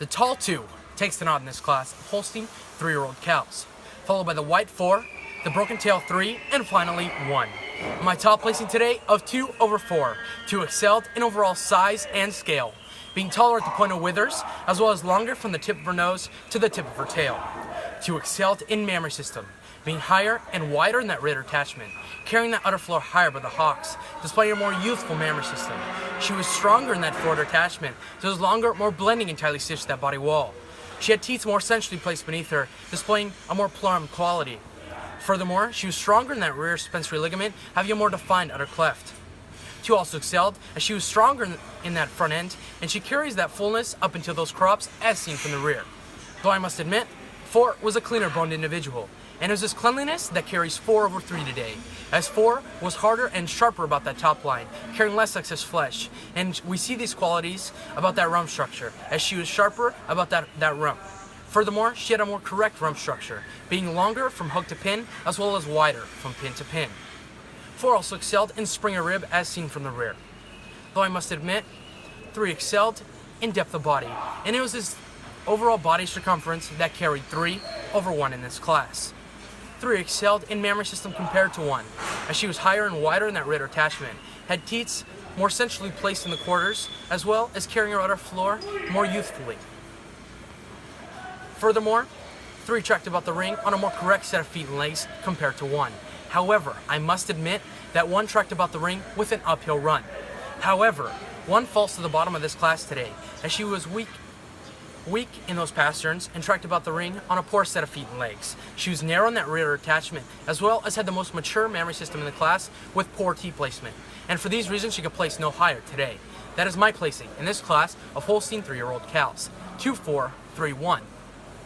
The tall 2 takes the nod in this class of Holstein 3-year-old cows, followed by the white 4, the broken tail 3, and finally 1. My top placing today of 2/4, 2 excelled in overall size and scale, being taller at the point of withers, as well as longer from the tip of her nose to the tip of her tail. 2 excelled in mammary system, being higher and wider in that rear attachment, carrying that udder floor higher by the hocks, displaying a more youthful mammary system. She was stronger in that forward attachment, so it was longer, more blending and tightly stitched to that body wall. She had teats more centrally placed beneath her, displaying a more plumb quality. Furthermore, she was stronger in that rear suspensory ligament, having a more defined udder cleft. 2 also excelled as she was stronger in that front end, and she carries that fullness up until those crops as seen from the rear. Though I must admit, 4 was a cleaner boned individual, and it was this cleanliness that carries 4/3 today, as 4 was harder and sharper about that top line, carrying less excess flesh, and we see these qualities about that rump structure, as she was sharper about that rump. Furthermore, she had a more correct rump structure, being longer from hook to pin, as well as wider from pin to pin. 4 also excelled in springer rib as seen from the rear. Though I must admit, 3 excelled in depth of body, and it was his overall body circumference that carried 3/1 in this class. 3 excelled in mammary system compared to 1, as she was higher and wider in that rear attachment, had teats more centrally placed in the quarters, as well as carrying her udder floor more youthfully. Furthermore, 3 tracked about the ring on a more correct set of feet and legs compared to 1. However, I must admit that 1 tracked about the ring with an uphill run. However, 1 falls to the bottom of this class today, as she was weak in those pasterns and tracked about the ring on a poor set of feet and legs. She was narrow in that rear attachment, as well as had the most mature mammary system in the class with poor T placement. And for these reasons, she could place no higher today. That is my placing in this class of Holstein 3-year-old cows. 2-4-3-1.